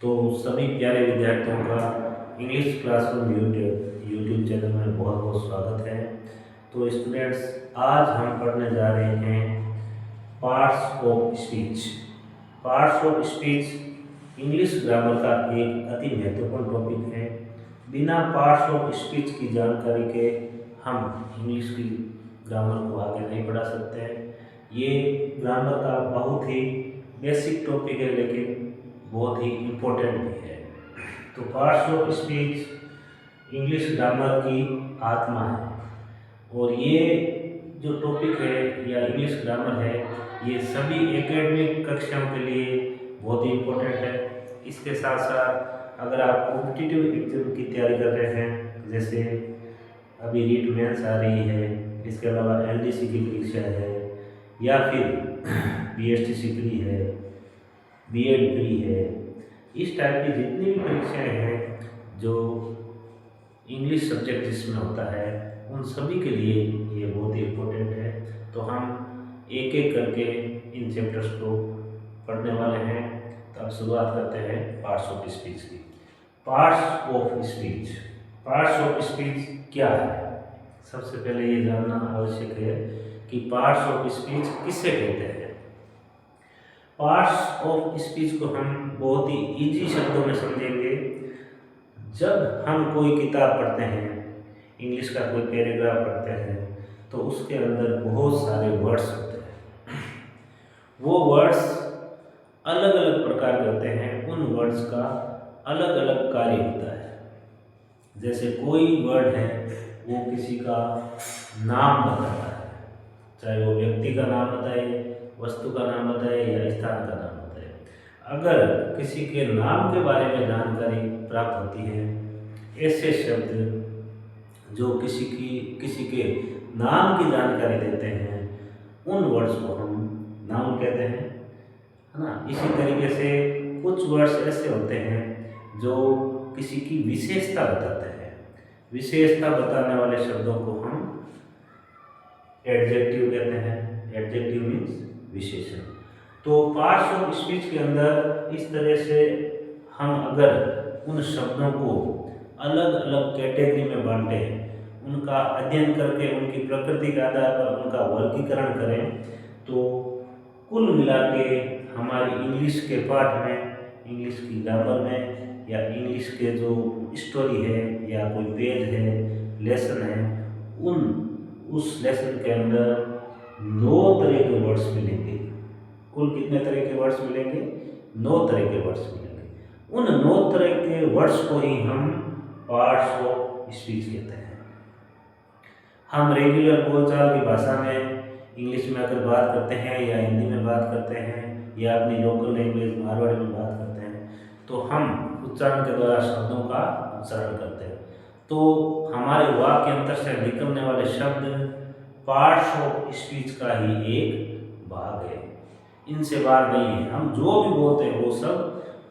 तो सभी प्यारे विद्यार्थियों का इंग्लिश क्लासरूम यूट्यूब चैनल में बहुत बहुत स्वागत है। तो स्टूडेंट्स, आज हम पढ़ने जा रहे हैं parts of speech. Parts of speech English grammar का एक अति महत्वपूर्ण टॉपिक है। बिना पार्ट्स ऑफ स्पीच की जानकारी के हम इंग्लिश की ग्रामर को आगे नहीं बढ़ा सकते हैं। ये ग्रामर का बहुत ही बेसिक टॉपिक है, लेकिन बहुत ही इम्पोर्टेंट भी है। तो parts of speech English grammar की आत्मा है, और ये जो टॉपिक है या इंग्लिश ग्रामर है, ये सभी एकेडमिक कक्षाओं के लिए बहुत ही इम्पोर्टेंट है। इसके साथ साथ अगर आप कॉम्पिटिटिव एग्जाम की तैयारी कर रहे हैं, जैसे अभी रीट मेंस आ रही है, इसके अलावा एलडीसी की परीक्षा है, या फिर बीएसटीसी प्री है, बीएड प्री है, इस टाइप की जितनी भी परीक्षाएं हैं जो इंग्लिश सब्जेक्ट जिसमें होता है, उन सभी के लिए ये बहुत ही इम्पोर्टेंट है। तो हम एक एक करके इन चैप्टर्स को पढ़ने वाले हैं। तो अब शुरुआत करते हैं पार्ट्स ऑफ स्पीच की। Parts of speech, parts of speech क्या है? सबसे पहले ये जानना आवश्यक है कि पार्ट्स ऑफ स्पीच किसे कहते हैं। पार्ट्स ऑफ स्पीच को हम बहुत ही इजी शब्दों में समझेंगे। जब हम कोई किताब पढ़ते हैं, इंग्लिश का कोई पैराग्राफ पढ़ते हैं, तो उसके अंदर बहुत सारे वर्ड्स होते हैं। वो वर्ड्स अलग अलग प्रकार के होते हैं। उन वर्ड्स का अलग अलग कार्य होता है। जैसे कोई वर्ड है, वो किसी का नाम बताता है, चाहे वो व्यक्ति का नाम बताए, वस्तु का नाम बताए या स्थान का नाम बताए। अगर किसी के नाम के बारे में जानकारी प्राप्त होती है, ऐसे शब्द जो किसी के नाम की जानकारी देते हैं, उन वर्ड्स को हम नाउन कहते हैं, है ना। इसी तरीके से कुछ वर्ड्स ऐसे होते हैं जो किसी की विशेषता बताते हैं। विशेषता बताने वाले शब्दों को हम एडजेक्टिव कहते हैं। एडजेक्टिव मीन्स विशेषण। तो पार्ट्स ऑफ स्पीच के अंदर इस तरह से हम अगर उन शब्दों को अलग अलग कैटेगरी में बांटे, उनका अध्ययन करके उनकी प्रकृति के आधार पर उनका वर्गीकरण करें, तो कुल मिला के हमारी इंग्लिश के पाठ में, इंग्लिश की ग्रामर में, या इंग्लिश के जो स्टोरी है या कोई पेज है, लेसन है, उस लेसन के अंदर 9 तरह के वर्ड्स मिलेंगे। कुल कितने तरह के वर्ड्स मिलेंगे? 9 तरह के वर्ड्स मिलेंगे। उन 9 तरह के वर्ड्स को ही हम पार्ट्स ऑफ स्पीच कहते हैं। हम रेगुलर बोलचाल की भाषा में इंग्लिश में अगर बात करते हैं, या हिंदी में बात करते हैं, या अपनी लोकल लैंग्वेज मारवाड़ी में बात करते हैं, तो हम उच्चारण के द्वारा शब्दों का उच्चारण करते हैं। तो हमारे वाक्य अंतर से निकलने वाले शब्द पार्ट्स ऑफ स्पीच का ही एक भाग है, इनसे बाहर नहीं है। हम जो भी बोलते हैं वो सब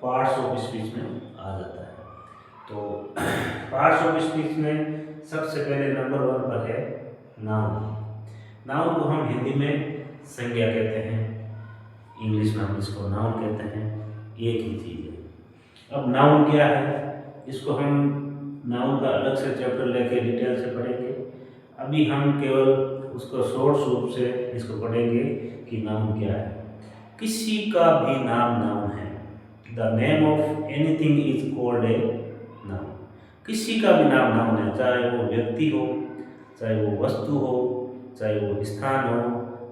पार्ट्स ऑफ स्पीच में आ जाता है। तो पार्ट्स ऑफ स्पीच में सबसे पहले नंबर 1 पर है नाउन। नाउन को हम हिंदी में संज्ञा कहते हैं, इंग्लिश में हम इसको नाउन कहते हैं। एक ही चीज़ है। अब नाउन क्या है, इसको हम नाउन का अलग से चैप्टर लेके डिटेल से पढ़ेंगे। अभी हम केवल उसको शॉर्ट रूप से इसको पढ़ेंगे कि नाउन क्या है। किसी का भी नाम नाउन है। The name of anything is called a noun. किसी का भी नाम नाउन है, चाहे वो व्यक्ति हो, चाहे वो वस्तु हो, चाहे वो स्थान हो,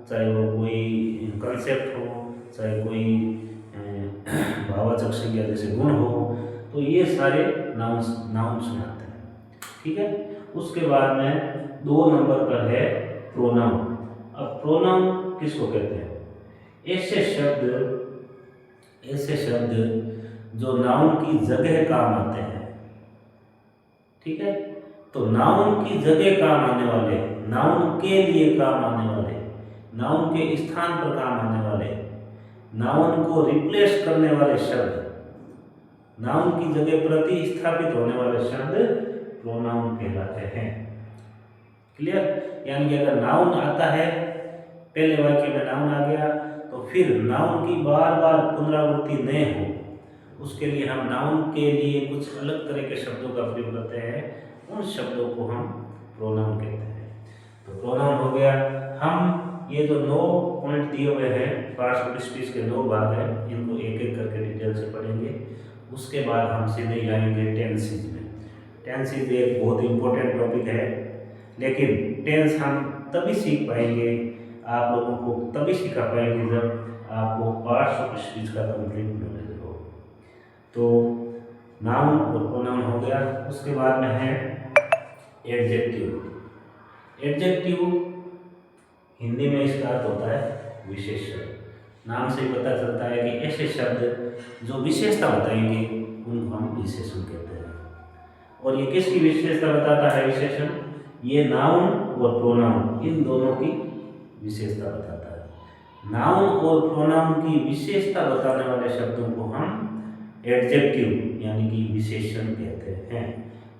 चाहे वो कोई कंसेप्ट हो, चाहे कोई भाववाचक संज्ञा जैसे गुण हो, तो ये सारे नाउन्स में आते हैं। ठीक है। उसके बाद में 2 नंबर पर है प्रोनाउन। अब प्रोनाउन किसको कहते हैं? ऐसे शब्द जो नाउन की जगह काम आते हैं। ठीक है। तो नाउन की जगह काम आने वाले, नाउन के लिए काम आने वाले, नाउन के स्थान पर काम आने वाले, नाउन को रिप्लेस करने वाले शब्द, नाउन की जगह प्रतिस्थापित होने वाले शब्द प्रोनाउन कहलाते हैं। क्लियर? यानी कि अगर नाउन आता है, पहले वाक्य में नाउन आ गया, तो फिर नाउन की बार बार पुनरावृत्ति नहीं हो, उसके लिए हम नाउन के लिए कुछ अलग तरह के शब्दों का प्रयोग करते हैं, उन शब्दों को हम प्रोनाउन कहते हैं। तो प्रोनाउन हो गया। हम ये जो 9 पॉइंट दिए हुए हैं, पार्ट्स ऑफ स्पीच के 9 भाग हैं, इनको एक एक करके डिटेल से पढ़ेंगे। उसके बाद हम सीधे जाएंगे टेंसेज में। टेंसेज एक बहुत इंपॉर्टेंट टॉपिक है, लेकिन टेंस हम तभी सीख पाएंगे, आप लोगों को तभी सिखा पाएंगे जब आपको पार्ट्स ऑफ स्पीच का कंप्लीट नॉलेज हो। तो नाउन और प्रोनाउन हो गया। उसके बाद में है एडजेक्टिव। एडजेक्टिव हिंदी में इसका अर्थ होता है विशेषण। नाम से ही पता चलता है कि ऐसे शब्द जो विशेषता बताएंगे उनको हम विशेषण कहते हैं। और ये किसकी विशेषता बताता है विशेषण? ये नाउन और प्रोनाउन, इन दोनों की विशेषता बताता है। नाउन और प्रोनाउन की विशेषता बताने वाले शब्दों को हम एडजेक्टिव यानी कि विशेषण कहते हैं।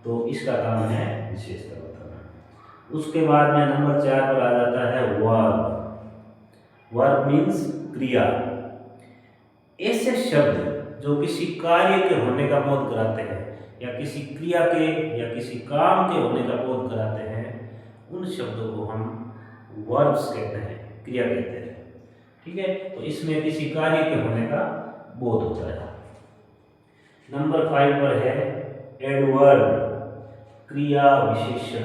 तो इसका काम है विशेषता बताना। उसके बाद में नंबर 4 पर आ जाता है वर्ब। वर्ब मीन्स क्रिया। ऐसे शब्द जो किसी कार्य के होने का बोध कराते हैं या किसी क्रिया के या किसी काम के होने का बोध कराते हैं, उन शब्दों को हम वर्ब्स कहते हैं, क्रिया कहते हैं। ठीक है, तो इसमें किसी कार्य के होने का बोध होता है। नंबर 5 पर है एडवर्ब, क्रिया विशेषण।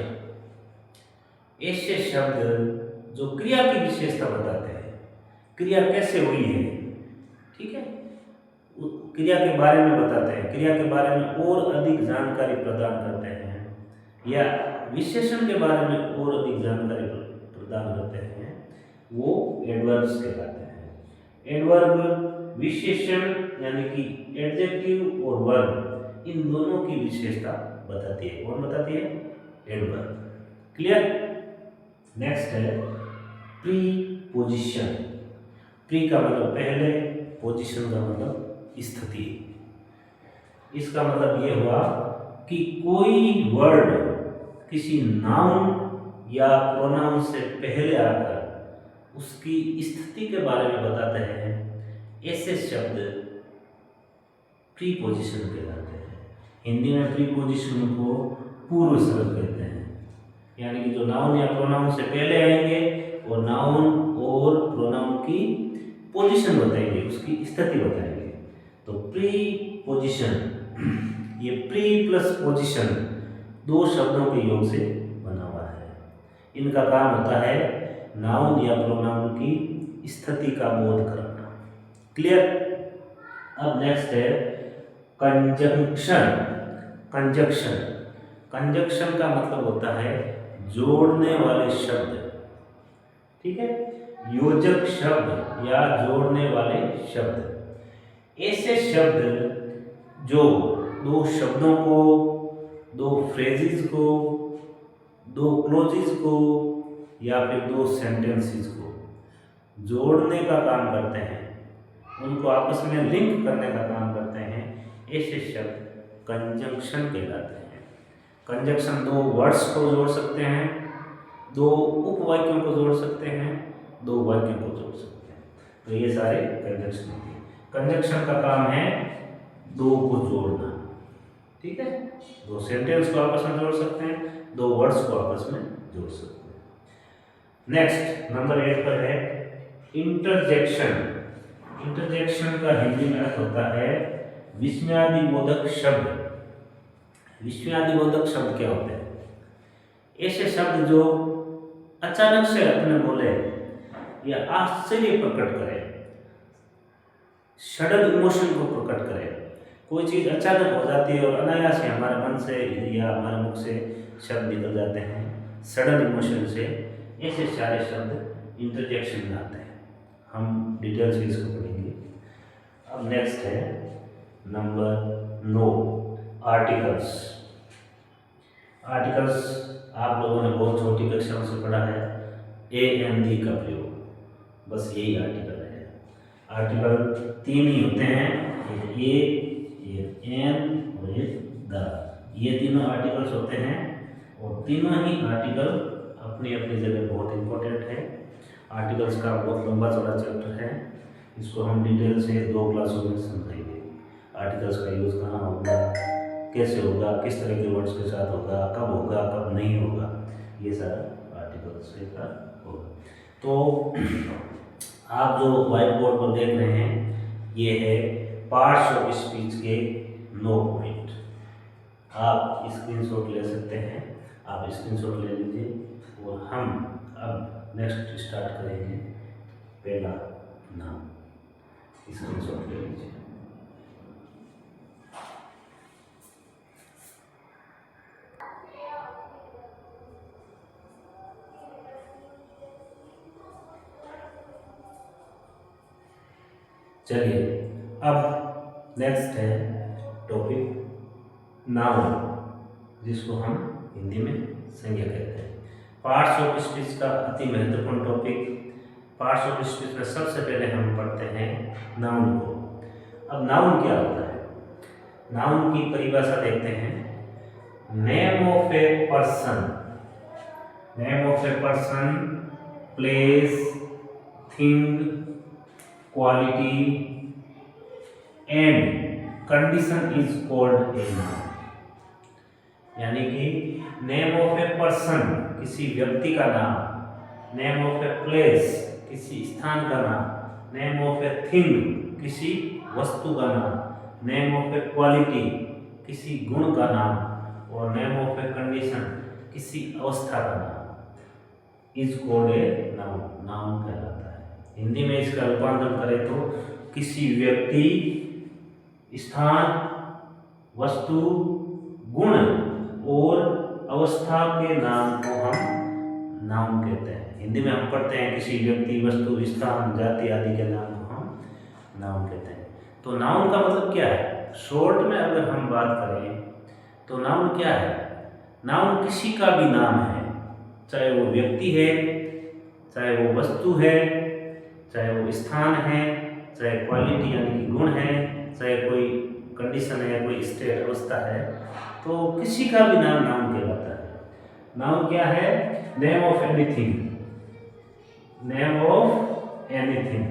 ऐसे शब्द जो क्रिया की विशेषता बताते हैं, क्रिया कैसे हुई है, ठीक है, क्रिया के बारे में बताते हैं, क्रिया के बारे में और अधिक जानकारी प्रदान करते हैं, या विशेषण के बारे में और अधिक जानकारी प्रदान करते हैं, वो एडवर्ब्स कहलाते हैं। एडवर्ब विशेषण यानी कि एडजेक्टिव और वर्ब, इन दोनों की विशेषता बताती है। कौन बताती है? एडवर्ब। क्लियर? नेक्स्ट है प्रीपोजिशन। प्री का मतलब पहले, पोजीशन का मतलब स्थिति। इसका मतलब ये हुआ कि कोई वर्ड किसी नाउन या प्रोनाउन से पहले आकर उसकी स्थिति के बारे में बताते हैं, ऐसे शब्द प्रीपोजिशन कहलाते हैं। हिंदी में प्रीपोजिशन को पूर्व शब्द कहते हैं, यानी कि जो नाउन या प्रोनाउन से पहले आएंगे और नाउन और प्रोनाउन की पोजीशन बताएंगे, उसकी स्थिति बताएंगे। तो प्रीपोजिशन, ये प्री प्लस पोजीशन 2 शब्दों के योग से बना हुआ है। इनका काम होता है नाउन या प्रोनाउन की स्थिति का बोध करना। क्लियर? अब नेक्स्ट है कंजंक्शन। कंजंक्शन, कंजंक्शन का मतलब होता है जोड़ने वाले शब्द। ठीक है, योजक शब्द या जोड़ने वाले शब्द। ऐसे शब्द जो 2 शब्दों को, 2 फ्रेजेस को, 2 क्लोजेस को या फिर 2 सेंटेंसेस को जोड़ने का काम करते हैं, उनको आपस में लिंक करने का काम करते हैं, ऐसे शब्द कंजंक्शन कहलाते हैं। कंजंक्शन 2 वर्ड्स को जोड़ सकते हैं, 2 उपवाक्यों को जोड़ सकते हैं, 2 वाक्यों को जोड़ सकते हैं। तो ये सारे कंजंक्शन होते हैं। कंजंक्शन का काम है 2 को जोड़ना। ठीक है, 2 सेंटेंस को आपस में जोड़ सकते हैं, 2 वर्ड्स को आपस में जोड़ सकते हैं। नेक्स्ट नंबर 8 पर है इंटरजेक्शन। इंटरजेक्शन का हिंदी में अर्थ होता है विस्मयादिबोधक शब्द। विस्मयादिबोधक शब्द क्या होते हैं? ऐसे शब्द जो अचानक से अपने बोले या आश्चर्य प्रकट करे, सडन इमोशन को प्रकट करे। कोई चीज़ अचानक हो जाती है और अनायास से हमारे मन से या हमारे मुख से शब्द निकल जाते हैं सडन इमोशन से, ऐसे सारे शब्द इंटरजेक्शन में आते हैं। हम डिटेल से इसको पढ़ेंगे। अब नेक्स्ट है नंबर 9 आर्टिकल्स। आर्टिकल्स आप लोगों ने बहुत छोटी कक्षाओं से पढ़ा है, ए एन दी का प्रयोग, बस यही आर्टिकल है। आर्टिकल 3 ही होते हैं, एक एन और एक द। ये तीनों आर्टिकल्स होते हैं और तीनों ही आर्टिकल अपनी अपनी जगह बहुत इंपॉर्टेंट है। आर्टिकल्स का बहुत लंबा चौड़ा चैप्टर है, इसको हम डिटेल से 2 क्लासों में समझेंगे। आर्टिकल्स का यूज़ कहाँ होगा, कैसे होगा, किस तरह के वर्ड्स के साथ होगा, कब नहीं होगा, ये सारा आर्टिकल से का होगा। तो आप जो व्हाइट बोर्ड पर देख रहे हैं ये है पार्ट्स ऑफ स्पीच के 9 पॉइंट। आप स्क्रीनशॉट ले सकते हैं, आप स्क्रीनशॉट ले लीजिए और हम अब नेक्स्ट स्टार्ट करेंगे। पहला नाम, स्क्रीनशॉट ले लीजिए। चलिए अब नेक्स्ट है टॉपिक नाउन, जिसको हम हिंदी में संज्ञा कहते हैं। पार्ट्स ऑफ स्पीच का अति महत्वपूर्ण टॉपिक। पार्ट्स ऑफ स्पीच में सबसे पहले हम पढ़ते हैं नाउन को। अब नाउन क्या होता है? नाउन की परिभाषा देखते हैं। Name of a person, name of a person, place, thing, quality and condition is called a noun. यानी कि नेम ऑफ ए पर्सन किसी व्यक्ति का नाम, नेम ऑफ ए प्लेस किसी स्थान का नाम, नेम ऑफ ए थिंग किसी वस्तु का नाम, नेम ऑफ ए क्वालिटी किसी गुण का नाम और नेम ऑफ ए कंडीशन किसी अवस्था का नाम is called a noun, noun कहलाता है। हिंदी में इसका रूपांतरण करें तो किसी व्यक्ति, स्थान, वस्तु, गुण और अवस्था के नाम को हम नाउन कहते हैं। हिंदी में हम पढ़ते हैं किसी व्यक्ति, वस्तु, स्थान, जाति आदि के नाम को हम नाउन कहते हैं। तो नाउन का मतलब क्या है? शॉर्ट में अगर हम बात करें तो नाउन क्या है? नाउन किसी का भी नाम है, चाहे वो व्यक्ति है, चाहे वो वस्तु है, चाहे वो स्थान है, चाहे क्वालिटी यानी कि गुण है, चाहे कोई कंडीशन है, कोई स्टेट अवस्था है, तो किसी का भी नाम नाउन कहलाता है। नाउन क्या है? Name of anything, name of anything,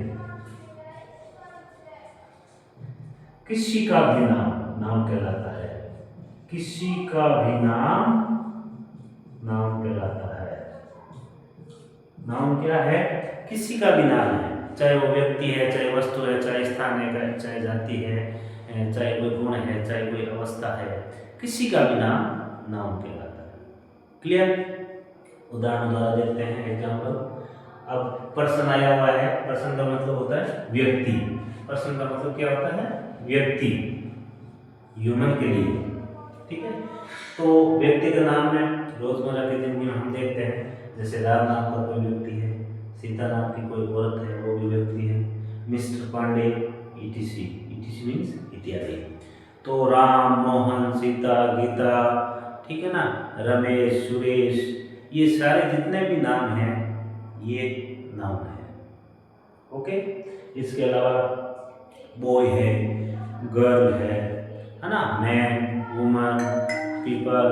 किसी का भी नाम नाउन कहलाता है। किसी का भी नाम नाउन कहलाता है। नाउन क्या है? किसी का भी नाम है, चाहे वो व्यक्ति है, चाहे वस्तु है, चाहे स्थान है, चाहे जाति है, चाहे कोई गुण है, चाहे कोई अवस्था है, किसी का भी नाम नाउन कहलाता है। क्लियर? उदाहरण द्वारा देखते हैं एग्जाम्पल। अब पर्सन आया हुआ है, पर्सन का मतलब होता है व्यक्ति। पर्सन का मतलब क्या होता है? व्यक्ति, ह्यूमन के लिए, ठीक है। तो व्यक्ति का नाम में रोजमर्रा की जिंदगी में हम देखते हैं, जैसे राम नाम का कोई व्यक्ति है, सीता नाम की कोई औरत है, वो भी व्यक्ति है, mister Pandey, ETC, ETC means इत्यादि। तो राम, मोहन, सीता, गीता, ठीक है ना, रमेश, सुरेश, ये सारे जितने भी नाम हैं ये नाउन है। ओके। इसके अलावा बॉय है, गर्ल है ना, मैन, वुमन, पीपल,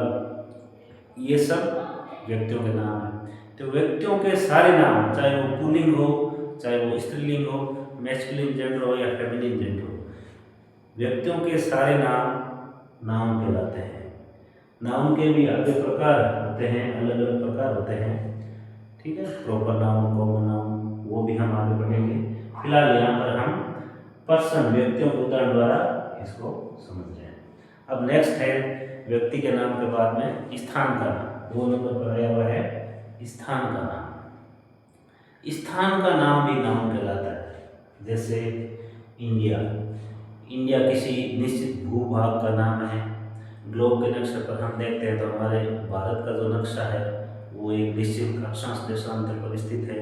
ये सब व्यक्तियों के नाम हैं। तो व्यक्तियों के सारे नाम, चाहे वो पुल्लिंग हो, चाहे वो स्त्रीलिंग हो, मैस्कुलिन जेंडर हो या फेमिनिन जेंडर हो, व्यक्तियों के सारे नाम नाउन कहलाते हैं। नाउन के भी अलग प्रकार होते हैं, अलग अलग प्रकार होते हैं, ठीक है। प्रॉपर नाउन, कॉमन नाउन, वो भी हम आगे पढ़ेंगे। फिलहाल यहाँ पर हम पर्सन, व्यक्तियों के उदाहरण द्वारा इसको समझ रहे हैं। अब नेक्स्ट है व्यक्ति के नाम के बाद में स्थान का नाम। 2 नंबर पर आया हुआ है स्थान का नाम। स्थान का नाम भी नाउन कहलाता है। जैसे इंडिया, इंडिया किसी निश्चित भूभाग का नाम है। ग्लोब के नक्शे पर हम देखते हैं तो हमारे भारत का जो नक्शा है वो एक निश्चित अक्षांश देशांतर पर स्थित है।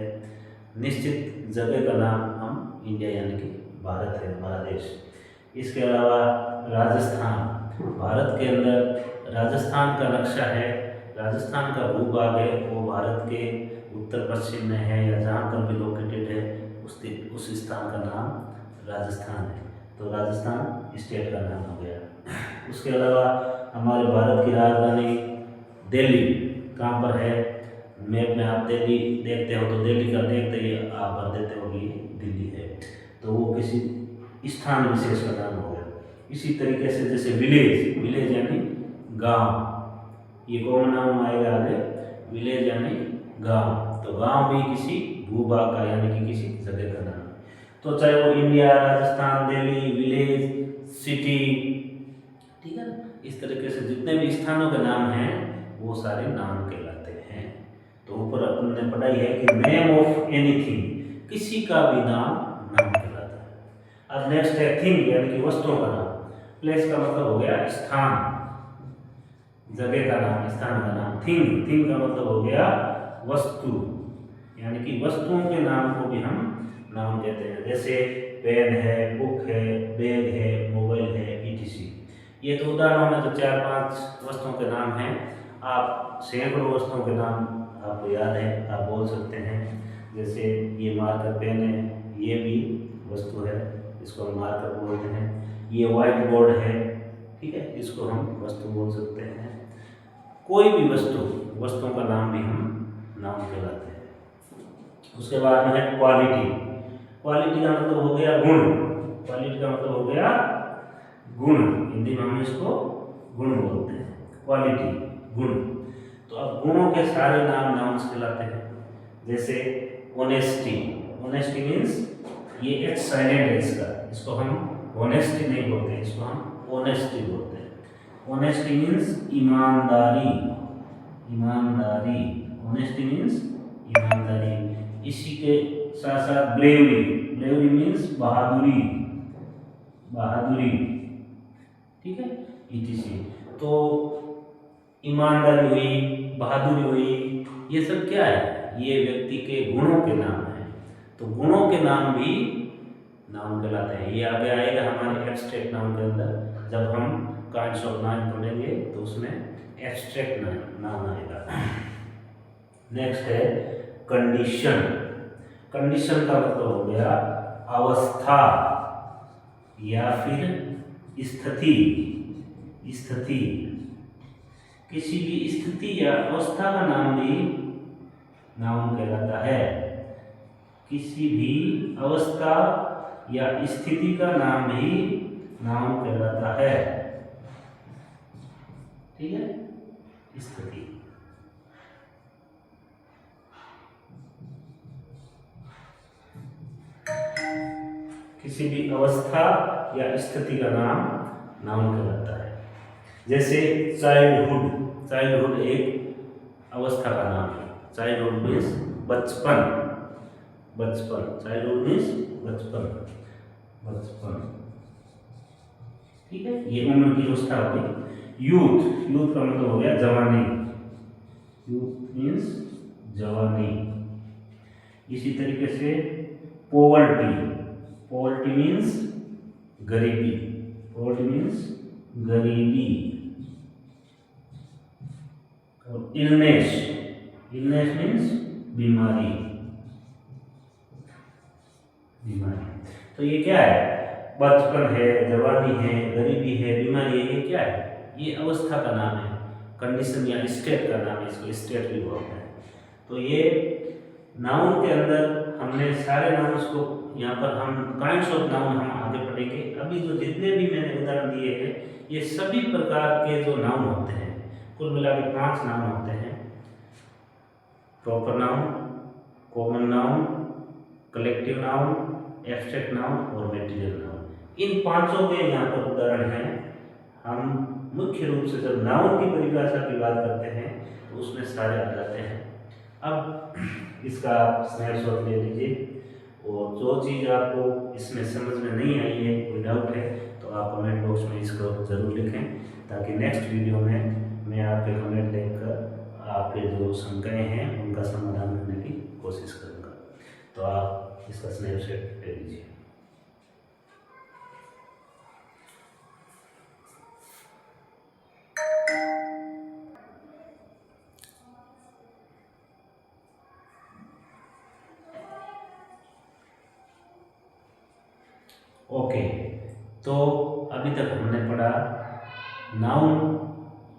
निश्चित जगह का नाम हम इंडिया यानी कि भारत है, हमारा देश। इसके अलावा राजस्थान, भारत के अंदर राजस्थान का नक्शा है, राजस्थान का भूभाग है, वो भारत के उत्तर पश्चिम में है या जहाँ पर भी लोकेटेड है उस स्थान का नाम राजस्थान है। तो राजस्थान स्टेट का नाम हो गया। उसके अलावा हमारे भारत की राजधानी दिल्ली कहाँ पर है? मैप में आप दिल्ली देखते हो तो दिल्ली का देखते ही आप भर देते हो कि दिल्ली है, तो वो किसी स्थान विशेष का नाम हो गया। इसी तरीके से जैसे विलेज, विलेज यानी गांव, ये कॉमन नाउन आएगा आगे, विलेज यानी गांव। तो गांव भी किसी भूभाग का यानी कि किसी जगह का नाम है। तो चाहे वो India, Rajasthan, Delhi, village, city, ठीक है ना, इस तरीके से जितने भी स्थानों के नाम हैं वो सारे नाम कहलाते हैं। तो ऊपर अपन ने पढ़ाई है कि नेम ऑफ एनीथिंग, किसी का भी नाम कहलाता है। अब नेक्स्ट है थिंग यानी कि वस्तुओं का नाम। प्लेस का मतलब हो गया स्थान, जगह का नाम, स्थान का नाम। थिंग, थिंग का मतलब हो गया वस्तु, यानी कि वस्तुओं के नाम को भी हम नाम कहते हैं। जैसे पेन है, बुक है, बैग है, मोबाइल है, etc। ये तो उदाहरणों में तो 4-5 वस्तुओं के नाम हैं। आप सैकड़ों वस्तुओं के नाम आपको याद है, आप बोल सकते हैं। जैसे ये मार्कर पेन है, ये भी वस्तु है, इसको हम मार्कर बोलते हैं। ये व्हाइट बोर्ड है, ठीक है, इसको हम वस्तु बोल सकते हैं। कोई भी वस्तु, वस्तुओं का नाम भी हम नाम कहलाते हैं। उसके बाद में है क्वालिटी। क्वालिटी का मतलब हो गया गुण, क्वालिटी का मतलब हो गया गुण, हिंदी में हम इसको गुण बोलते हैं, क्वालिटी, गुण। तो अब गुणों के सारे नाम नाउन्स कहलाते हैं। जैसे ऑनेस्टी, ऑनेस्टी मीन्स ये एच साइलेंट है इसका, इसको हम ऑनेस्टी नहीं बोलते, इसको हम ऑनेस्टी बोलते हैं। ऑनेस्टी मीन्स ईमानदारी, ईमानदारी, ऑनेस्टी मीन्स ईमानदारी। इसी के साथ साथ ब्रेवरी, ब्रेवरी मीन्स बहादुरी, बहादुरी, ठीक है, etc। तो ईमानदारी हुई, बहादुरी हुई, ये सब क्या है, ये व्यक्ति के गुणों के नाम हैं। तो गुणों के नाम भी नाम कहलाते हैं। ये आगे आएगा हमारे एब्स्ट्रैक्ट नाउन के अंदर, जब हम काइंड्स ऑफ नाउन पढ़ेंगे तो उसमें एब्स्ट्रैक्ट नाउन आएगा। नेक्स्ट है कंडीशन। कंडीशन का मतलब हो गया अवस्था या फिर स्थिति, स्थिति। किसी भी स्थिति या अवस्था का नाम भी नाउन कहलाता है। किसी भी अवस्था या स्थिति का नाम भी नाउन कहलाता है, ठीक है, स्थिति। किसी भी अवस्था या स्थिति का नाम नाउन कहलाता है। जैसे चाइल्डहुड, चाइल्डहुड एक अवस्था का नाम है। चाइल्डहुड मीन्स बचपन, बचपन, चाइल्डहुड मीन्स बचपन, बचपन, ठीक है, ये उम्र की अवस्था हो गई। यूथ, यूथ का मतलब हो गया जवानी, यूथ मीन्स जवानी। इसी तरीके से पॉवर्टी, पॉवर्टी मीन्स गरीबी, पॉवर्टी मीन्स गरीबी। और इलनेस, इलनेस मीन्स बीमारी, बीमारी। तो ये क्या है, बचपन है, जवानी है, गरीबी है, बीमारी है, ये क्या है, ये अवस्था का नाम है। कंडीशन या स्टेट का नाम है, इसको स्टेट भी बोलते हैं। तो ये नाउन के अंदर हमने सारे नाउन्स को, यहाँ पर हम काइंड्स ऑफ नाउन हम आगे पढ़ेंगे। अभी जो जितने भी मैंने उदाहरण दिए हैं, ये सभी प्रकार के जो नाउन होते हैं, कुल मिला के 5 नाउन होते हैं। Proper noun, common noun, collective noun, abstract noun और मटेरियल नाउन। इन 5 के यहाँ पर उदाहरण हैं। हम मुख्य रूप से जब नाउन की परिभाषा की बात करते हैं तो उसमें सारे आ जाते हैं। अब इसका आप स्नैपशॉट ले लीजिए, और जो चीज़ आपको इसमें समझ में नहीं आई है, कोई डाउट है, तो आप कमेंट बॉक्स में इसको ज़रूर लिखें, ताकि नेक्स्ट वीडियो में मैं आपके कमेंट देखकर आपके जो शंकाएँ हैं उनका समाधान करने की कोशिश करूँगा। तो आप इसका स्नैपशॉट ले लीजिए। ओके, तो अभी तक हमने पढ़ा नाउन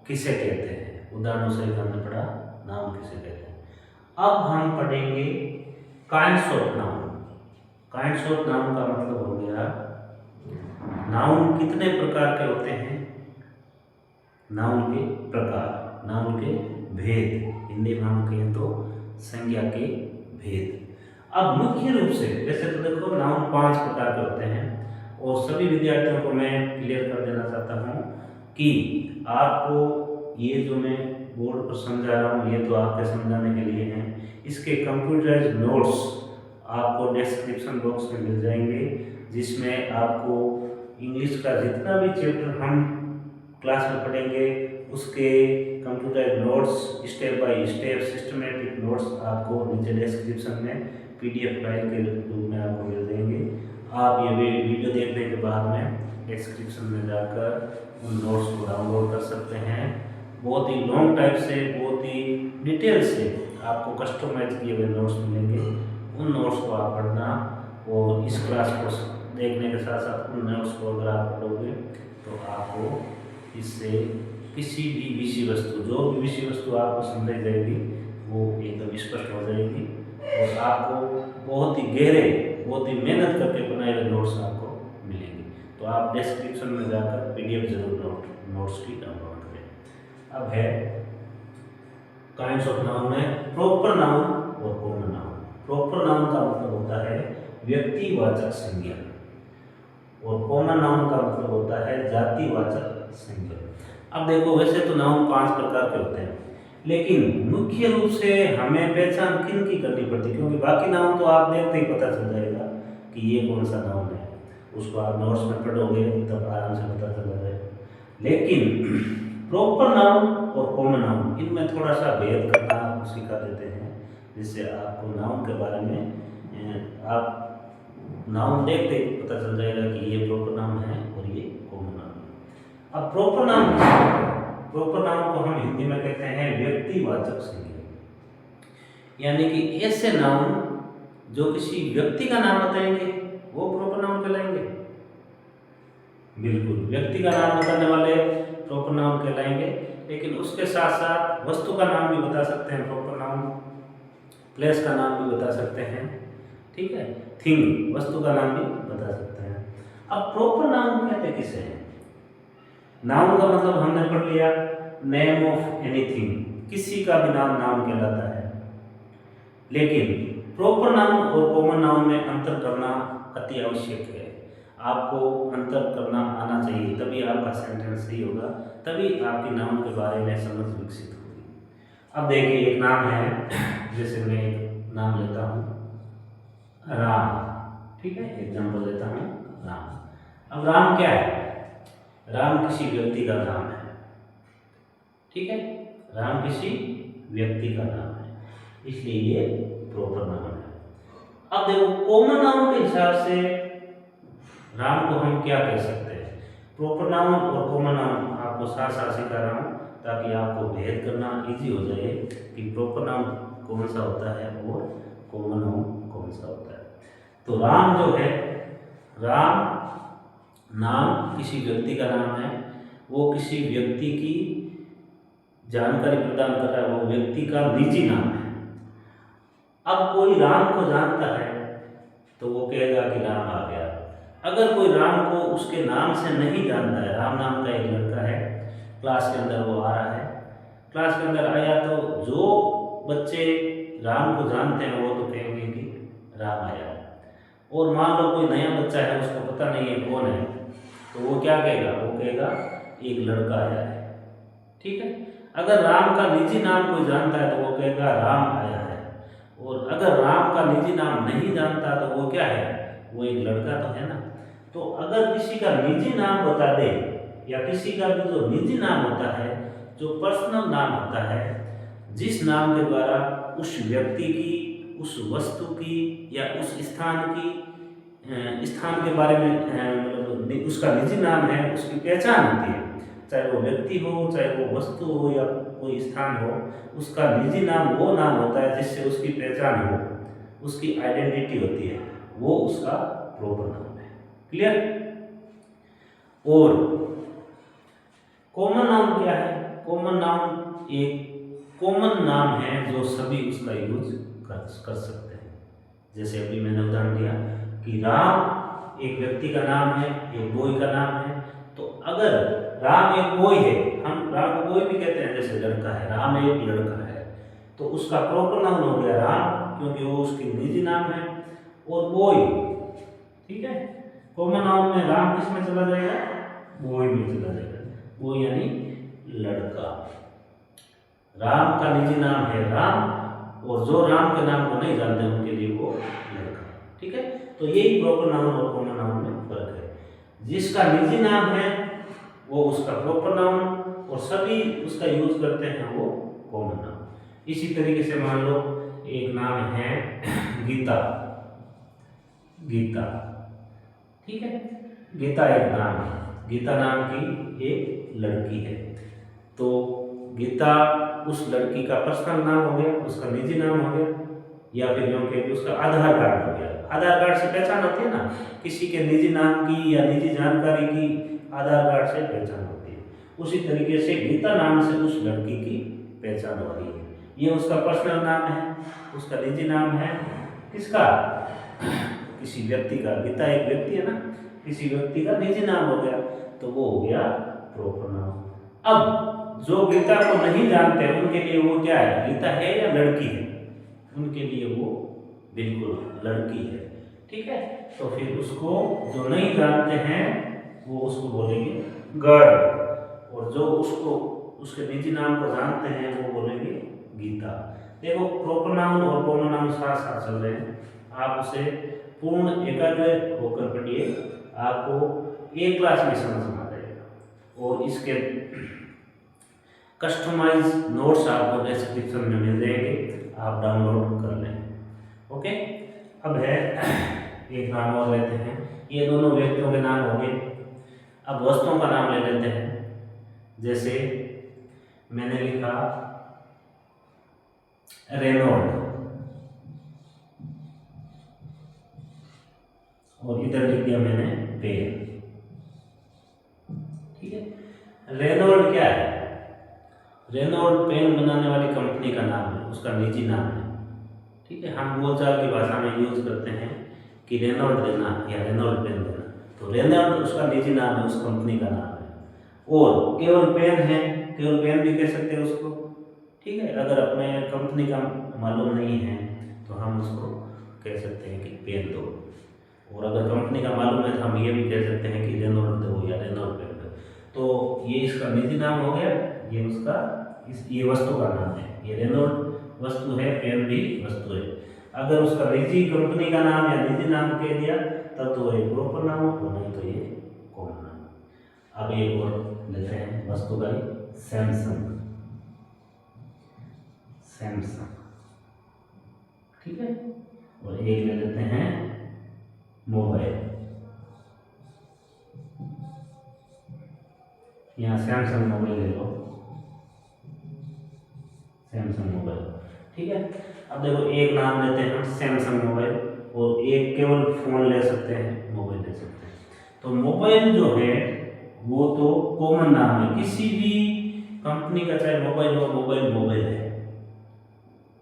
किसे कहते हैं, उदाहरणों से हमने पढ़ा नाउन किसे कहते हैं। अब हम पढ़ेंगे kinds of noun. Kinds of noun का मतलब हो गया नाउन कितने प्रकार के होते हैं? नाउन के प्रकार, नाउन के भेद, हिंदी में हम कहें तो संज्ञा के भेद। अब मुख्य रूप से वैसे तो देखो नाउन 5 प्रकार के होते हैं और सभी विद्यार्थियों को मैं क्लियर कर देना चाहता हूँ कि आपको ये जो मैं बोर्ड पर समझा रहा हूँ ये तो आपके समझाने के लिए हैं। इसके कंप्यूटराइज्ड नोट्स आपको डिस्क्रिप्शन बॉक्स में मिल जाएंगे, जिसमें आपको इंग्लिश का जितना भी चैप्टर हम क्लास में पढ़ेंगे उसके computer notes, step by step systematic notes आपको नीचे डिस्क्रिप्शन में PDF फाइल के रूप में आपको मिल देंगे। आप ये वीडियो देखने के बाद में डिस्क्रिप्शन में जाकर उन नोट्स को डाउनलोड कर सकते हैं। बहुत ही लॉन्ग टाइप से, बहुत ही डिटेल से आपको कस्टमाइज किए हुए नोट्स मिलेंगे। उन नोट्स को आप पढ़ना और इस क्लास को देखने के साथ साथ उन नोट्स को अगर आप पढ़ोगे तो आपको इससे किसी भी विषय वस्तु, जो भी विषय वस्तु आपको समझाई जाएगी वो एकदम स्पष्ट हो जाएगी और आपको बहुत ही गहरे, बहुत ही मेहनत करके बनाए हुए नोट्स आपको मिलेंगे। तो आप डिस्क्रिप्शन में जाकर PDF जरूर नोट्स की डाउनलोड करें। अब है काइंड्स ऑफ नाउन में प्रॉपर नाउन और कॉमन नाउन। प्रॉपर नाउन का मतलब होता है व्यक्तिवाचक संज्ञा और कॉमन नाउन का मतलब होता है जातिवाचक संज्ञा। अब देखो वैसे तो नाउन 5 प्रकार के होते हैं, लेकिन मुख्य रूप से हमें पहचान किन की करनी पड़ती है, क्योंकि बाकी नाउन तो आप देखते ही पता चल जाएगा कि ये कौन सा नाउन है। उसको आप नोट्स में पढ़ोगे तब आराम से पता चल जाएगा। लेकिन प्रॉपर नाउन और कॉमन नाउन, इनमें थोड़ा सा भेद करना आपको सिखा देते हैं, जिससे आपको नाउन के बारे में आप नाउन देखते ही पता चल जाएगा कि ये प्रॉपर नाउन है और ये कॉमन नाउन है। अब प्रॉपर नाउन, प्रॉपर नाउन को हम हिंदी में कहते हैं व्यक्तिवाचक संज्ञा, यानी कि ऐसे नाउन जो किसी व्यक्ति का नाम बताएंगे वो प्रॉपर नाउन कहलाएंगे। बिल्कुल, व्यक्ति का नाम बताने वाले प्रॉपर नाउन कहलाएंगे, लेकिन उसके साथ साथ वस्तु का नाम भी बता सकते हैं प्रॉपर नाउन, प्लेस का नाम भी बता सकते हैं, ठीक है, थिंग, वस्तु का नाम भी बता सकते हैं। अब प्रॉपर नाउन कहते किसे हैं? नाउन का मतलब हमने पढ़ लिया नेम ऑफ एनीथिंग, किसी का भी नाम कहलाता है। लेकिन प्रॉपर नाउन और कॉमन नाउन में अंतर करना अति आवश्यक है। आपको अंतर करना आना चाहिए, तभी आपका सेंटेंस सही होगा, तभी आपकी नाउन के बारे में समझ विकसित होगी। अब देखिए एक नाम है, जैसे मैं एक नाम लेता हूँ राम, ठीक है, एग्जाम्पल लेता हूँ राम। अब राम क्या है? राम किसी व्यक्ति का नाम है, ठीक है, राम किसी व्यक्ति का नाम है, इसलिए ये प्रॉपर नाउन है। अब देखो कॉमन नाउन के हिसाब से राम को हम क्या कह सकते हैं? प्रॉपर नाउन और कॉमन नाउन आपको साथ साथ सिखा रहा हूँ ताकि आपको भेद करना इजी हो जाए कि प्रॉपर नाउन कौन सा होता है और कॉमन नाउन कौन सा होता है। तो राम जो है, राम नाम किसी व्यक्ति का नाम है, वो किसी व्यक्ति की जानकारी प्रदान कर रहा है, वो व्यक्ति का निजी नाम है। अब कोई राम को जानता है तो वो कहेगा कि राम आ गया। अगर कोई राम को उसके नाम से नहीं जानता है, राम नाम का एक लड़का है, क्लास के अंदर वो आ रहा है, क्लास के अंदर आया तो जो बच्चे राम को जानते हैं वो तो कहेंगे कि राम आया, और मान लो कोई नया बच्चा है उसको पता नहीं है कौन है, तो वो क्या कहेगा? वो कहेगा एक लड़का आया है, ठीक है। अगर राम का निजी नाम कोई जानता है तो वो कहेगा राम आया है, और अगर राम का निजी नाम नहीं जानता तो वो क्या है? वो एक लड़का तो है ना। तो अगर किसी का निजी नाम बता दे, या किसी का भी जो निजी नाम होता है, जो पर्सनल नाम होता है, जिस नाम के द्वारा उस व्यक्ति की, उस वस्तु की या उस स्थान के बारे में मतलब उसका निजी नाम है, उसकी पहचान होती है, चाहे वो व्यक्ति हो, चाहे वो वस्तु हो या कोई स्थान हो, उसका निजी नाम वो नाम होता है जिससे उसकी पहचान हो, उसकी आइडेंटिटी होती है, वो उसका प्रॉपर नाम है। क्लियर? और कॉमन नाउन क्या है? कॉमन नाउन एक कॉमन नाम है जो सभी उसका यूज कर सकते हैं। जैसे अभी मैंने उदाहरण दिया कि राम एक व्यक्ति का नाम है, एक बॉय का नाम है। तो अगर राम एक बॉय है, हम राम को बॉय भी कहते हैं, जैसे लड़का है, राम एक लड़का है, तो उसका प्रॉपर नाम हो गया राम, क्योंकि वो उसकी निजी नाम है। और बॉय, ठीक है, कॉमन नाउन में राम किस में चला जाएगा, बॉय में चला जाएगा। बॉय यानी लड़का। राम का निजी नाम है राम, और जो राम के नाम को नहीं जानते उनके लिए वो लड़का। ठीक है, तो यही प्रॉपर नाउन और कॉमन नाउन में फर्क है। जिसका निजी नाम है वो उसका प्रॉपर नाउन, और सभी उसका यूज करते हैं वो कॉमन नाउन। इसी तरीके से मान लो एक नाम है गीता, गीता, ठीक है, गीता एक नाम है, गीता नाम की एक लड़की है। तो गीता उस लड़की का पर्सनल नाम हो गया, उसका निजी नाम हो गया, या फिर यूँ कह उसका आधार कार्ड हो गया। आधार कार्ड से पहचान होती है ना, किसी के निजी नाम की या निजी जानकारी की आधार कार्ड से पहचान होती है। उसी तरीके से गीता नाम से उस लड़की की पहचान हो रही है। ये उसका पर्सनल नाम है, उसका निजी नाम है, किसका, किसी व्यक्ति का। गीता एक व्यक्ति है ना, किसी व्यक्ति का निजी नाम हो गया, तो वो हो गया प्रॉपर नाम। अब जो गीता को नहीं जानते उनके लिए वो क्या है, गीता है या लड़की है, उनके लिए वो बिल्कुल लड़की है। ठीक है, तो फिर उसको जो नहीं जानते हैं वो उसको बोलेंगे गर्ल, और जो उसको उसके निजी नाम को जानते हैं वो बोलेंगे गीता। देखो प्रॉपर नाउन और कॉमन नाउन साथ साथ चल रहे हैं, आप उसे पूर्ण एकाग्र होकर पढ़िए, आपको एक क्लास में समझ में आ जाएगा। और इसके कस्टमाइज नोट्स आपको डिस्क्रिप्शन में मिल जाएंगे, आप डाउनलोड कर लें। ओके, अब है एक नाम और लेते हैं, ये दोनों व्यक्तियों के नाम हो गए। अब वस्तुओं का नाम ले लेते हैं। जैसे मैंने लिखा रेनॉल्ड, और इधर लिख दिया मैंने पेन। ठीक है, रेनॉल्ड क्या है, रेनॉल्ड पेन बनाने वाली कंपनी का नाम है, उसका निजी नाम है। ठीक है, हम बोलचाल की भाषा में यूज करते हैं कि रेनॉल्ड देना या रेनॉल्ड पेन देना, तो रेनॉल्ड उसका निजी नाम है, उस कंपनी का नाम है। और केवल पेन है, केवल पेन भी कह सकते हैं उसको। ठीक है, अगर अपने कंपनी का मालूम नहीं है तो हम उसको कह सकते हैं कि पेन दो, और अगर कंपनी का मालूम है तो हम ये भी कह सकते हैं कि रेनॉल्ड दो या रेनॉल्ड पेन दो। तो ये इसका निजी नाम हो गया, ये उसका ये वस्तु का नाम है। ये रेनॉल्ड वस्तु है, पेन भी वस्तु है। अगर उसका निजी कंपनी का नाम या निजी नाम कह दिया तब तो ये प्रॉपर नाम हो, नहीं तो ये कॉमन नाम। अब एक और लेते हैं वस्तु का, सैमसंग, सैमसंग। ठीक है, और एक ले लेते हैं मोबाइल, यहाँ सैमसंग मोबाइल ले लो, सैमसंग मोबाइल। ठीक है, अब देखो एक नाम लेते हैं हम सैमसंग मोबाइल, और एक केवल फोन ले सकते हैं, मोबाइल ले सकते हैं। तो मोबाइल जो है वो तो कॉमन नाम है, किसी भी कंपनी का चाहे मोबाइल हो, मोबाइल मोबाइल है।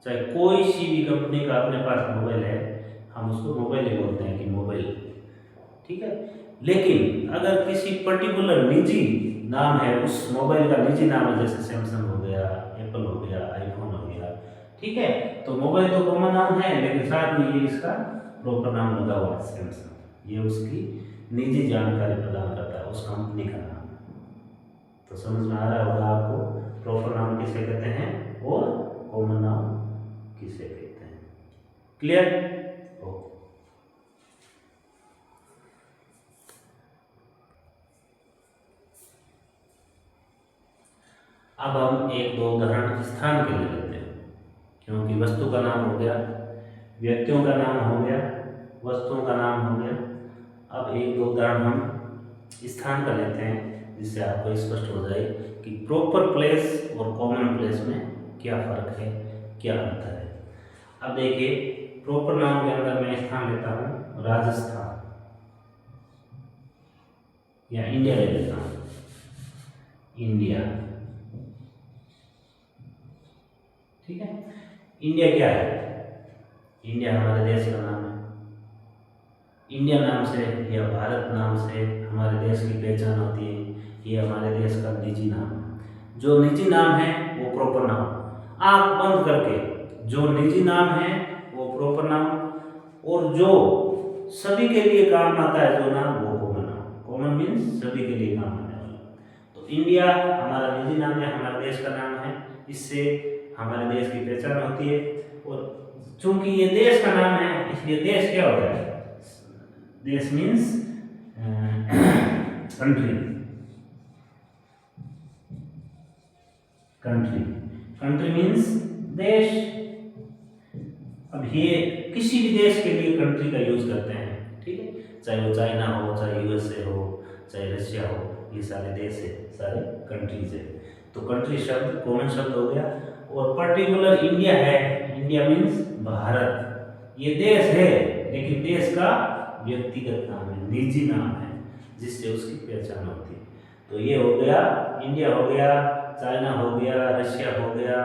चाहे कोई सी भी कंपनी का अपने पास मोबाइल है, हम उसको मोबाइल ही बोलते हैं कि मोबाइल। ठीक है, लेकिन अगर किसी पर्टिकुलर निजी नाम है, उस मोबाइल का निजी नाम है, जैसे सैमसंग हो गया, एप्पल हो गया, आईफोन हो गया, ठीक है, तो मोबाइल तो कॉमन नाम है, लेकिन साथ में ये इसका प्रॉपर नाम लगा हुआ है सैमसंग, ये उसकी निजी जानकारी प्रदान करता है, उस कंपनी का नाम। तो समझ में आ रहा होगा आपको प्रॉपर नाम किसे कहते हैं और कॉमन नाम किसे कहते हैं। क्लियर? ओके, अब हम एक दो उदाहरण स्थान के लिए लेते हैं, क्योंकि वस्तु का नाम हो गया, व्यक्तियों का नाम हो गया, वस्तुओं का नाम हो गया। अब एक दो उदाहरण हम स्थान का लेते हैं, जिससे आपको स्पष्ट हो जाए कि प्रॉपर प्लेस और कॉमन प्लेस में क्या फर्क है, क्या अंतर है। अब देखिए, प्रॉपर नाउन के अंदर मैं स्थान लेता हूँ राजस्थान, या इंडिया ले लेता हूँ, इंडिया। ठीक है, इंडिया क्या है, इंडिया हमारे देश का नाम है। इंडिया नाम से या भारत नाम से हमारे देश की पहचान होती है, ये हमारे देश का निजी नाम है। जो निजी नाम है वो प्रॉपर नाउन। आँख बंद करके जो निजी नाम है वो प्रॉपर नाउन, और जो सभी के लिए काम आता है जो नाम, वो कॉमन नाउन। कॉमन मीन्स सभी के लिए काम आने वाला। तो इंडिया हमारा निजी नाम है, हमारे देश का नाम है, इससे हमारे देश की पहचान होती है। और चूंकि ये देश का नाम है इसलिए देश क्या होता है? देश मीन्स कंट्री। कंट्री मीन्स देश। अब ये किसी भी देश के लिए कंट्री का यूज करते हैं, ठीक है, चाहे वो चाइना हो, चाहे यूएसए हो, चाहे रशिया हो, ये सारे देश है, सारे कंट्रीज है। तो कंट्री शब्द कॉमन शब्द हो गया। और पर्टिकुलर इंडिया है, इंडिया मीन्स भारत। ये देश है लेकिन देश का व्यक्तिगत नाम है, निजी नाम है, जिससे उसकी पहचान होती है। तो ये हो गया इंडिया, हो गया चाइना, हो गया रशिया, हो गया,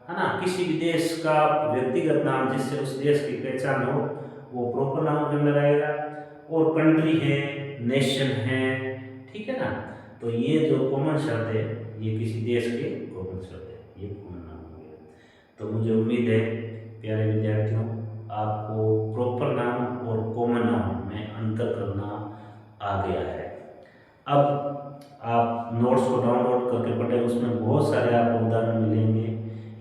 है ना। किसी भी देश का व्यक्तिगत नाम जिससे उस देश की पहचान हो वो प्रॉपर नाउन के अंदर आएगा। और कंट्री है, नेशन है, ठीक है ना। तो ये जो कॉमन शब्द है ये किसी देश के कॉमन शब्द है, ये कॉमन नाउन हो गया। तो मुझे उम्मीद है प्यारे विद्यार्थियों आपको प्रॉपर नाउन और कॉमन नाउन में अंतर करना आ गया है। अब आप नोट्स को डाउनलोड करके पढ़ें, उसमें बहुत सारे आपको उदाहरण मिलेंगे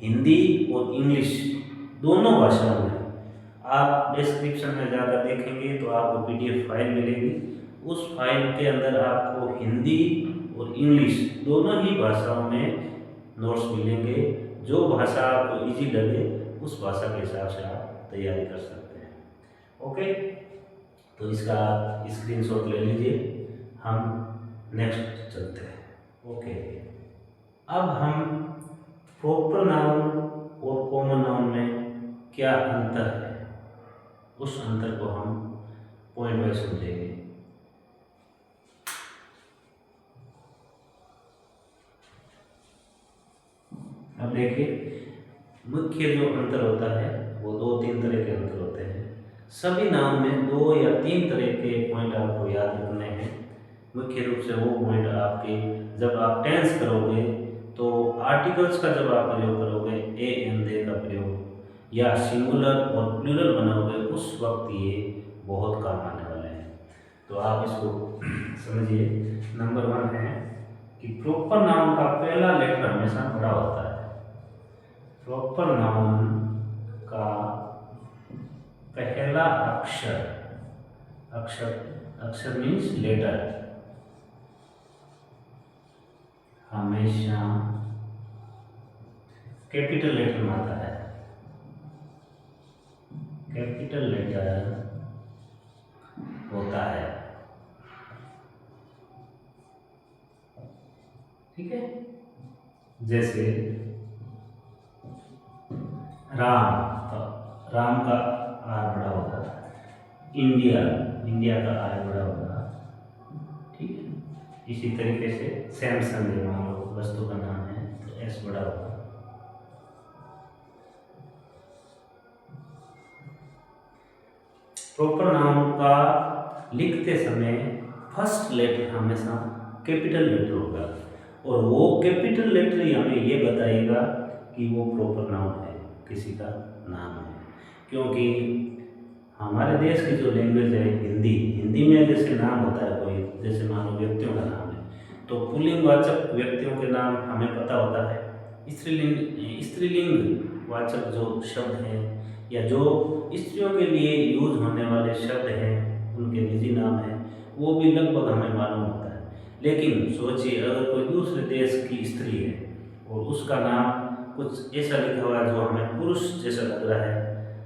हिंदी और इंग्लिश दोनों भाषाओं में। आप डिस्क्रिप्शन में जाकर देखेंगे तो आपको पीडीएफ फाइल मिलेगी। उस फाइल के अंदर आपको हिंदी और इंग्लिश दोनों ही भाषाओं में नोट्स मिलेंगे। जो भाषा आपको इजी लगे उस भाषा के हिसाब से आप तैयारी कर सकते हैं। ओके, तो इसका स्क्रीनशॉट ले लीजिए, हम नेक्स्ट चलते हैं। ओके, अब हम प्रॉपर नाउन और कॉमन नाउन में क्या अंतर है उस अंतर को हम पॉइंट वाइज समझेंगे। अब देखिए, मुख्य जो अंतर होता है वो 2-3 तरह के अंतर होते हैं। सभी नाउन में 2 या 3 तरह के पॉइंट आपको याद रखने हैं। मुख्य रूप से वो पॉइंट आपके, जब आप टेंस करोगे तो आर्टिकल्स का जब आप प्रयोग करोगे, ए एंड दे का प्रयोग, या सिंगुलर और प्लूरल बनाओगे, उस वक्त ये बहुत काम आने वाले हैं। तो आप इसको समझिए। नंबर 1 है कि प्रॉपर नाउन का पहला लेटर हमेशा बड़ा होता है। प्रॉपर नाउन का पहला अक्षर मीन्स लेटर हमेशा कैपिटल लेटर में आता है। कैपिटल लेटर होता है, ठीक है। जैसे राम, तो राम का आर बड़ा होगा। इंडिया का आर बड़ा होगा, ठीक है। इसी तरीके से सैमसंग है, मान लो वस्तु का नाम है तो एस बड़ा होगा। प्रॉपर नाउन का लिखते समय फर्स्ट लेटर हमेशा कैपिटल लेटर होगा, और वो कैपिटल लेटर ही हमें ये बताएगा कि वो प्रॉपर नाउन है, किसी का नाम है। क्योंकि हमारे देश की जो लैंग्वेज है हिंदी में जैसे नाम होता है कोई, जैसे मान लो व्यक्तियों का नाम है तो पुल्लिंगवाचक व्यक्तियों के नाम हमें पता होता है। स्त्रीलिंग वाचक जो शब्द हैं या जो स्त्रियों के लिए यूज होने वाले शब्द हैं, उनके निजी नाम हैं, वो भी लगभग हमें मालूम होता है। लेकिन सोचिए, अगर कोई दूसरे देश की स्त्री है और उसका नाम कुछ ऐसा लिखा हुआ है जो हमें पुरुष जैसा लग रहा है,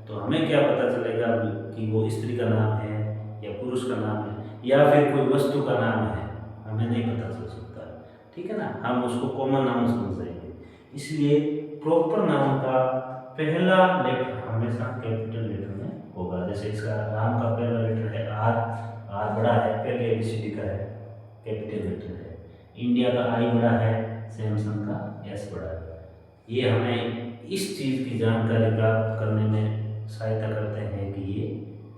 तो हमें क्या पता चलेगा कि वो स्त्री का नाम है या पुरुष का नाम है या फिर कोई वस्तु का नाम है, हमें नहीं पता चल सकता, ठीक है ना। हम उसको कॉमन नाउन समझ जाएंगे। इसलिए प्रॉपर नाउन का पहला लेटर हमेशा कैपिटल लेटर में होगा। जैसे इसका राम का पहला लेटर है आर बड़ा है, पहले एबीसीडी का है, कैपिटल लेटर है। इंडिया का आई बड़ा है, सैमसंग का एस बड़ा है। ये हमें इस चीज़ की जानकारी प्राप्त करने में सहायता करते हैं कि ये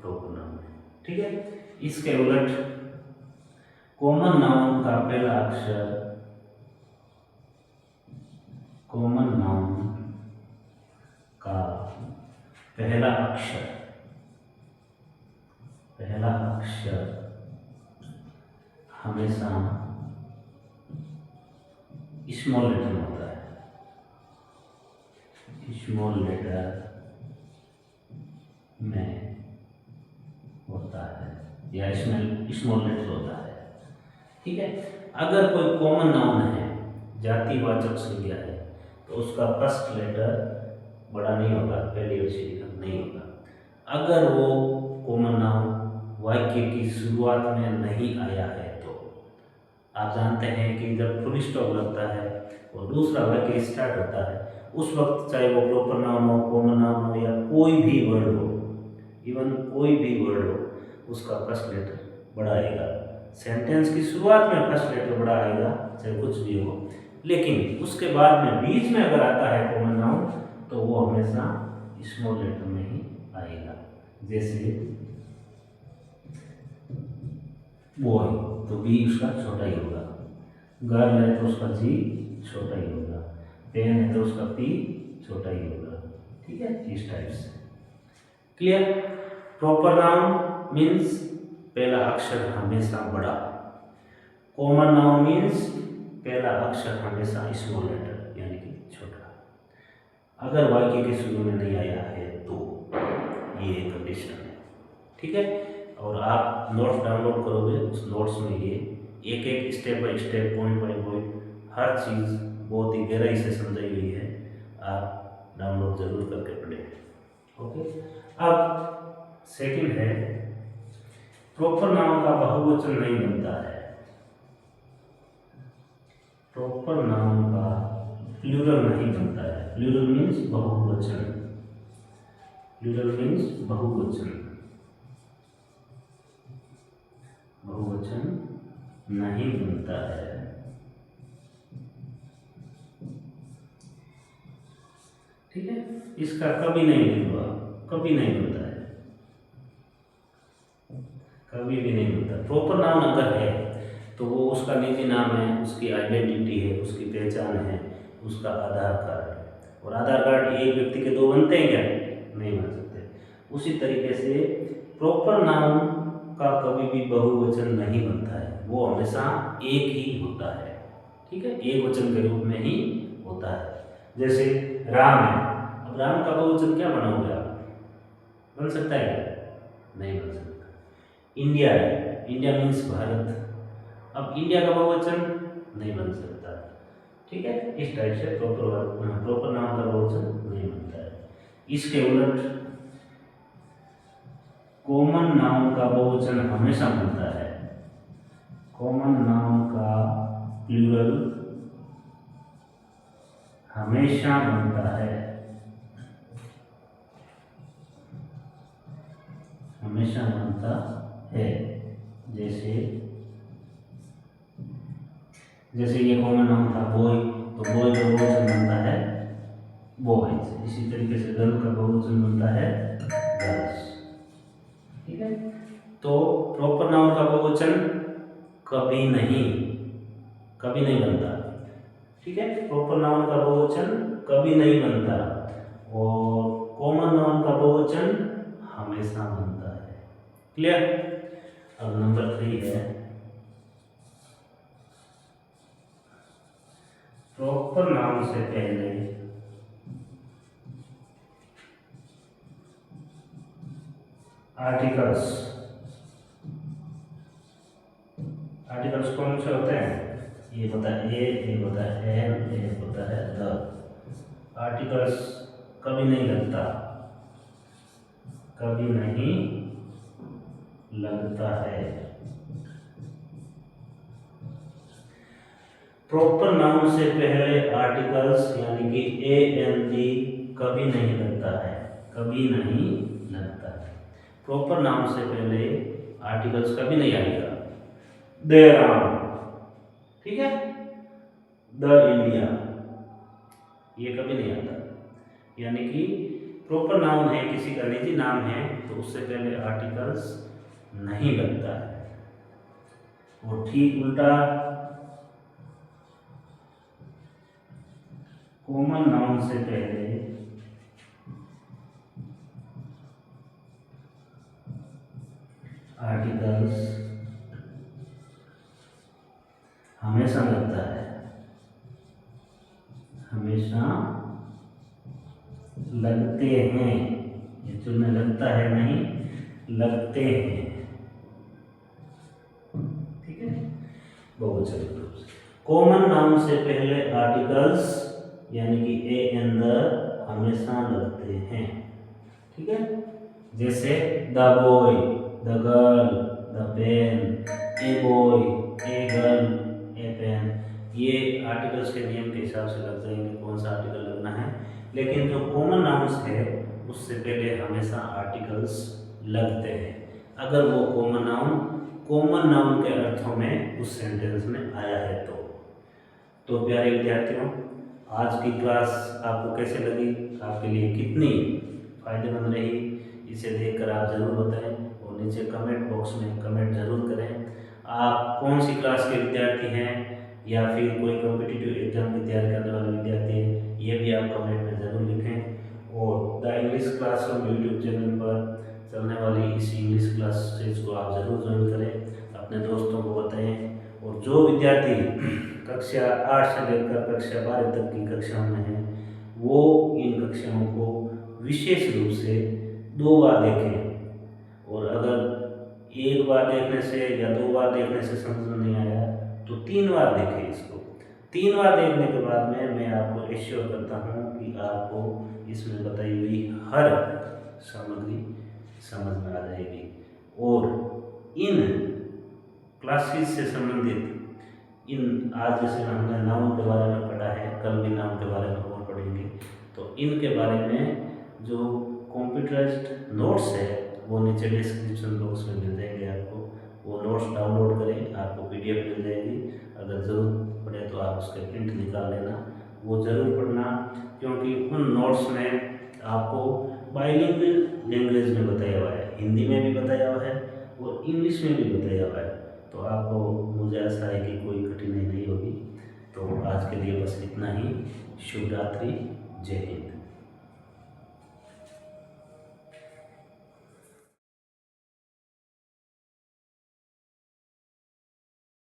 प्रॉपर नाउन है। ठीक है। इसके उलट कॉमन नाउन का पहला अक्षर, कॉमन नाउन का पहला अक्षर हमेशा स्मॉल लेटर में होता है, स्मॉल लेटर में होता है या इसमें स्मॉल लेटर होता है। ठीक है। अगर कोई कॉमन नाउन है, जातिवाचक संज्ञा है, तो उसका फर्स्ट लेटर बड़ा नहीं होगा, पहली अक्षर नहीं होगा। अगर वो कॉमन नाउन वाक्य की शुरुआत में नहीं आया है, तो आप जानते हैं कि जब फुल स्टॉप लगता है और दूसरा वाक्य स्टार्ट होता है, उस वक्त चाहे वो प्रॉपर नाउन हो, कॉमन नाउन हो या कोई भी वर्ड हो, इवन कोई भी वर्ड हो, उसका फर्स्ट लेटर बड़ा आएगा। सेंटेंस की शुरुआत में फर्स्ट लेटर बड़ा आएगा, चाहे कुछ भी हो, लेकिन उसके बाद में बीच में अगर आता है कॉमन नाउन, तो वो हमेशा स्मॉल लेटर में ही आएगा। जैसे बॉय, तो बी उसका छोटा ही होगा। गर्ल है तो उसका जी छोटा ही होगा। पेन है तो उसका पी छोटा ही होगा। ठीक है, इस टाइप से। क्लियर। प्रॉपर नाउन मीन्स पहला अक्षर हमेशा बड़ा, कॉमन नाउन मीन्स पहला अक्षर हमेशा स्मॉल लेटर यानी कि छोटा। अगर वाक्य के शुरू में नहीं आया है तो ये कंडीशन है। ठीक है। और आप नोट्स डाउनलोड करोगे, उस नोट्स में ये एक एक step by step, point by point हर चीज़ बहुत ही गहराई से समझाई हुई है। आप डाउनलोड जरूर करके पढ़ें। ओके। अब सेकंड है, प्रॉपर नाउन का बहुवचन नहीं बनता है। प्रॉपर नाउन का प्लूरल नहीं बनता है। प्लूरल मीन्स बहुवचन, प्लूरल मीन्स बहुवचन, बहुवचन नहीं बनता है। ठीक है। इसका कभी नहीं बनता, कभी नहीं बनता है, कभी भी नहीं बनता। प्रॉपर नाउन अगर है तो वो उसका निजी नाम है, उसकी आइडेंटिटी है, उसकी पहचान है, उसका आधार कार्ड है। और आधार कार्ड एक व्यक्ति के दो बनते हैं क्या? नहीं बन सकते। उसी तरीके से प्रॉपर नाउन का कभी भी बहुवचन नहीं बनता है, वो हमेशा एक ही होता है। ठीक है, एक वचन के रूप में ही होता है। जैसे राम है, अब राम का बहुवचन क्या बनाओगे आप? बन सकता है क्या? नहीं बन सकता। इंडिया है, इंडिया मीन्स भारत, अब इंडिया का बहुवचन नहीं बन सकता। ठीक है, इस टाइप से प्रॉपर नाउन का बहुवचन नहीं बनता है। इसके उलट कॉमन नाउन का बहुवचन हमेशा बनता है। कॉमन नाउन का प्लूरल हमेशा बनता है, हमेशा बनता है। जैसे ये कॉमन नाउन था बॉय, तो बॉय का बहुवचन बनता है बॉयज। इसी तरीके से गर्ल का बहुवचन बनता है गर्ल्स। ठीक है। तो प्रॉपर नाउन का बहुवचन कभी नहीं बनता। ठीक है, प्रॉपर नाउन का बहुवचन कभी नहीं बनता और कॉमन नाउन का बहुवचन हमेशा बनता है। क्लियर। अब नंबर 3 है, प्रॉपर नाउन से पहले आर्टिकल्स कौन से होते हैं? ये होता है ए, ये होता है एन, ये होता है द। आर्टिकल्स कभी नहीं लगता, कभी नहीं लगता है। प्रॉपर नाउन से पहले आर्टिकल्स यानी कि ए एन डी कभी नहीं लगता है, कभी नहीं लगता है। प्रॉपर नाउन से पहले आर्टिकल्स कभी नहीं आएगा। देयर आर, ठीक है, द इंडिया, ये कभी नहीं आता। यानी कि प्रॉपर नाउन है, किसी का निजी नाम है, तो उससे पहले आर्टिकल्स नहीं लगता है। और ठीक उल्टा कॉमन नाउन से पहले आर्टिकल्स हमेशा लगता है, हमेशा लगते हैं। एक्चुअल में लगता है नहीं, लगते हैं। ठीक है, बहुत अच्छे रूप से कॉमन नाउन से पहले आर्टिकल्स यानी कि ए एंड द हमेशा लगते हैं। ठीक है, जैसे the boy, the girl, the pen, a boy, a girl, a pen, ये आर्टिकल्स के नियम के हिसाब से लग जाएंगे कौन सा आर्टिकल लगना है। लेकिन जो कॉमन नाउन्स है उससे पहले हमेशा आर्टिकल्स लगते हैं अगर वो कॉमन नाउन के अर्थों में उस सेंटेंस में आया है तो प्यारे विद्यार्थियों, आज की क्लास आपको कैसे लगी, आपके लिए कितनी फायदेमंद रही, इसे देखकर आप ज़रूर बताएं और नीचे कमेंट बॉक्स में कमेंट ज़रूर करें। आप कौन सी क्लास के विद्यार्थी हैं या फिर कोई कॉम्पिटिटिव एग्जाम की तैयारी करने वाले विद्यार्थी हैं, ये भी आप कमेंट में ज़रूर लिखें। और the English classroom YouTube channel पर चलने वाली इस इंग्लिश क्लासेज को आप ज़रूर ज्वाइन करें, अपने दोस्तों को बताएं। और जो विद्यार्थी कक्षा 8 से लेकर कक्षा 12 तक की कक्षाओं में हैं वो इन कक्षाओं को विशेष रूप से 2 बार देखें। और अगर एक बार देखने से या 2 बार देखने से समझ में नहीं आया तो 3 बार देखें इसको। 3 बार देखने के बाद में मैं आपको एश्योर करता हूँ कि आपको इसमें बताई हुई हर सामग्री समझ में आ जाएगी। और इन क्लासेस से संबंधित इन आज जैसे हमने नाउन के बारे में पढ़ा है, कल भी नाउन के बारे में और पढ़ेंगे, तो इनके बारे में जो कंप्यूटराइज्ड नोट्स है वो नीचे डिस्क्रिप्शन बॉक्स में मिल जाएंगे आपको। वो नोट्स डाउनलोड करें, आपको पीडीएफ मिल जाएगी। अगर ज़रूरत पड़े तो आप उसके प्रिंट निकाल लेना, वो ज़रूर पढ़ना, क्योंकि उन नोट्स में आपको बाइलिंगुअल लैंग्वेज में बताया हुआ है, हिंदी में भी बताया हुआ है और इंग्लिश में भी बताया हुआ है। तो आपको मुझे ऐसा है कि कोई कठिनाई नहीं होगी। तो आज के लिए बस इतना ही। शुभ रात्रि, जय हिंद।